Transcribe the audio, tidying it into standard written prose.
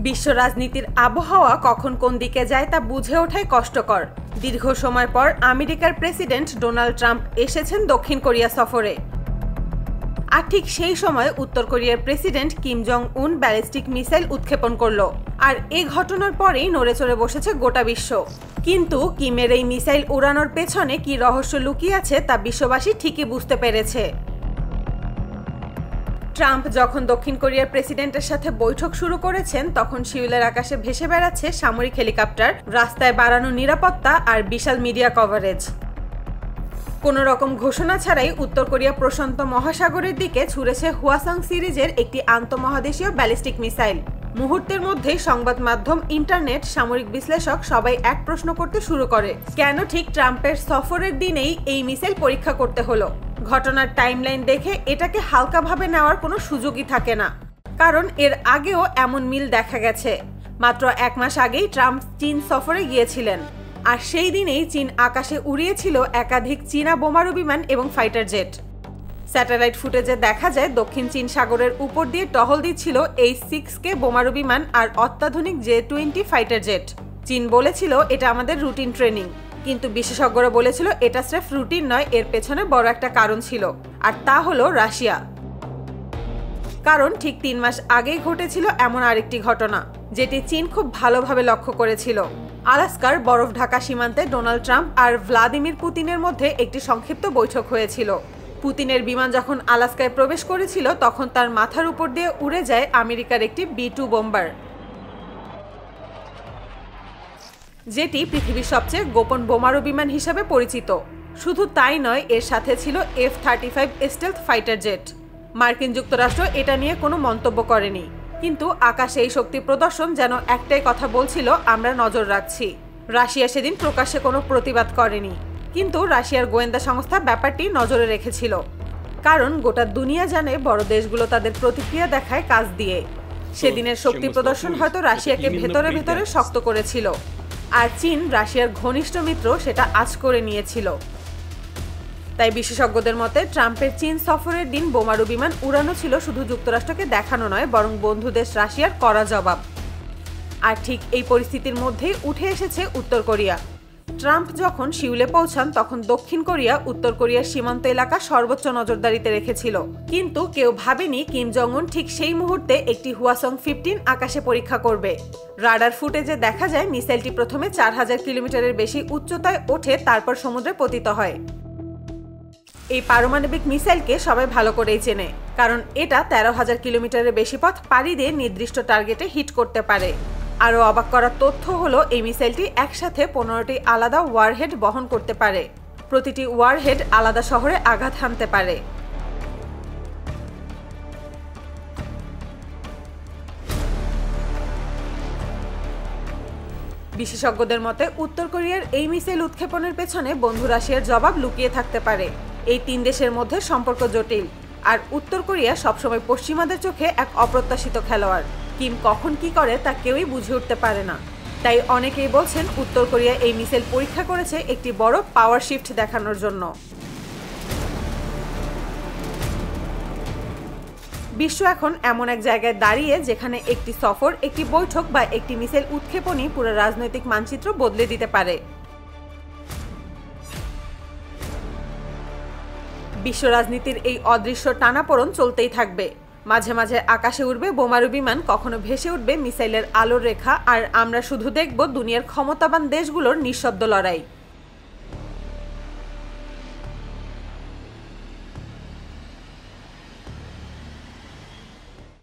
বিশ্ব রাজনীতির আবহাওয়া কখন কোন দিকে যায় তা বুঝে ওঠাই কষ্টকর। দীর্ঘ সময় পর আমেরিকার প্রেসিডেন্ট ডোনাল্ড ট্রাম্প এসেছেন দক্ষিণ কোরিয়া সফরে। আর ঠিক সেই সময় উত্তর কোরিয়ার প্রেসিডেন্ট কিম জং উন ব্যালিস্টিক মিসাইল উৎক্ষেপণ করল। আর এই ঘটনার পরেই নড়েচড়ে বসেছে গোটা বিশ্ব। কিন্তু কিমের এই মিসাইল উড়ানোর পেছনে কি রহস্য লুকিয়ে আছে তা বিশ্ববাসী ঠিকই বুঝতে পেরেছে। ট্রাম্প যখন দক্ষিণ কোরিয়ার প্রেসিডেন্টের সাথে বৈঠক শুরু করেছেন তখন সিউলের আকাশে ভেসে বেড়াচ্ছে সামরিক হেলিকপ্টার, রাস্তায় বাড়ানো নিরাপত্তা আর বিশাল মিডিয়া কভারেজ। কোনো রকম ঘোষণা ছাড়াই উত্তর কোরিয়া প্রশান্ত মহাসাগরের দিকে ছুড়েছে হুয়াসং সিরিজের একটি আন্তঃমহাদেশীয় ব্যালিস্টিক মিসাইল। মুহূর্তের মধ্যেই সংবাদ মাধ্যম, ইন্টারনেট, সামরিক বিশ্লেষক সবাই এক প্রশ্ন করতে শুরু করে, কেন ঠিক ট্রাম্পের সফরের দিনেই এই মিসাইল পরীক্ষা করতে হলো। ঘটনার টাইমলাইন দেখে এটাকে হালকাভাবে নেওয়ার কোনো সুযোগই থাকে না, কারণ এর আগেও এমন মিল দেখা গেছে। মাত্র 1 মাস আগেই ট্রাম্প চীন সফরে গিয়েছিলেন, আর সেই দিনেই চীন আকাশে উড়িয়েছিল একাধিক চীনা বোমারু বিমান এবং ফাইটার জেট। স্যাটেলাইট ফুটেজে দেখা যায় দক্ষিণ চীন সাগরের উপর দিয়ে টহল দিচ্ছিল H-6K বোমারু বিমান আর অত্যাধুনিক J-20 ফাইটার জেট। চীন বলেছিল এটা আমাদের রুটিন ট্রেনিং, কিন্তু বিশেষজ্ঞরা বলেছিল এটা স্রেফ রুটিন নয়, এর পেছনে বড় একটা কারণ ছিল, আর তা হলো রাশিয়া। কারণ ঠিক 3 মাস আগেই ঘটেছিল এমন আরেকটি ঘটনা, যেটি চীন খুব ভালোভাবে লক্ষ্য করেছিল। আলাস্কার বরফ ঢাকা সীমান্তে ডোনাল্ড ট্রাম্প আর ভ্লাদিমির পুতিনের মধ্যে একটি সংক্ষিপ্ত বৈঠক হয়েছিল। পুতিনের বিমান যখন আলাস্কায় প্রবেশ করেছিল তখন তার মাথার উপর দিয়ে উড়ে যায় আমেরিকার একটি B-2 বোম্বার, যেটি পৃথিবীর সবচেয়ে গোপন বোমারু বিমান হিসেবে পরিচিত। শুধু তাই নয়, এর সাথে ছিল F-35 স্টেলথ ফাইটার জেট। মার্কিন যুক্তরাষ্ট্র এটা নিয়ে কোনো মন্তব্য করেনি, কিন্তু আকাশে এই শক্তি প্রদর্শন যেন একটাই কথা বলছিল, আমরা নজর রাখছি। রাশিয়া সেদিন প্রকাশ্যে কোনো প্রতিবাদ করেনি, কিন্তু রাশিয়ার গোয়েন্দা সংস্থা ব্যাপারটি নজরে রেখেছিল, কারণ গোটা দুনিয়া জানে বড় দেশগুলো তাদের প্রতিক্রিয়া দেখায় কাজ দিয়ে। সেদিনের শক্তি প্রদর্শন হয়তো রাশিয়াকে ভেতরে ভেতরে শক্ত করেছিল, আর চীন, রাশিয়ার ঘনিষ্ঠ মিত্র, সেটা আঁচ করে নিয়েছিল। তাই বিশেষজ্ঞদের মতে ট্রাম্পের চীন সফরের দিন বোমারু বিমান উড়ানো ছিল শুধু যুক্তরাষ্ট্রকে দেখানো নয়, বরং বন্ধু দেশ রাশিয়ার কড়া জবাব। আর ঠিক এই পরিস্থিতির মধ্যেই উঠে এসেছে উত্তর কোরিয়া। ট্রাম্প যখন সিউলে পৌঁছান তখন দক্ষিণ কোরিয়া উত্তর কোরিয়ার সীমান্ত এলাকা সর্বোচ্চ নজরদারিতে রেখেছিল, কিন্তু কেউ ভাবেনি কিম জং উন ঠিক সেই মুহূর্তে একটি হুয়াসং 15 আকাশে পরীক্ষা করবে। রাডার ফুটেজে দেখা যায় মিসাইলটি প্রথমে 4000 কিলোমিটারের বেশি উচ্চতায় ওঠে, তারপর সমুদ্রে পতিত হয়। এই পারমাণবিক মিসাইলকে সবাই ভালো করেই চেনে, কারণ এটা 13,000 কিলোমিটারের বেশি পথ পাড়ি দিয়ে নির্দিষ্ট টার্গেটে হিট করতে পারে। আরও অবাক করার তথ্য হলো এই মিসাইলটি একসাথে 15টি আলাদা ওয়ারহেড বহন করতে পারে। প্রতিটি ওয়ারহেড আলাদা শহরে আঘাত হানতে পারে। বিশেষজ্ঞদের মতে উত্তর কোরিয়ার এই মিসাইল উৎক্ষেপণের পেছনে বন্ধু রাশিয়ার জবাব লুকিয়ে থাকতে পারে। এই 3 দেশের মধ্যে সম্পর্ক জটিল, আর উত্তর কোরিয়া সবসময় পশ্চিমাদের চোখে এক অপ্রত্যাশিত খেলোয়াড়। কিম কখন কি করে তা কেউই বুঝে উঠতে পারে না। তাই অনেকেই বলছেন উত্তর কোরিয়া এই মিসাইল পরীক্ষা করেছে একটি বড় পাওয়ার শিফট দেখানোর জন্য। বিশ্ব এখন এমন এক জায়গায় দাঁড়িয়ে যেখানে একটি সফর, একটি বৈঠক বা একটি মিসাইল উৎক্ষেপণই পুরো রাজনৈতিক মানচিত্র বদলে দিতে পারে। বিশ্ব রাজনীতির এই অদৃশ্য টানাপোড়েন চলতেই থাকবে। মাঝে মাঝে আকাশে উড়বে বোমারু বিমান, কখনো ভেসে উঠবে মিসাইলের আলোর রেখা, আর আমরা শুধু দেখব দুনিয়ার ক্ষমতাবান দেশগুলোর নিঃশব্দ লড়াই।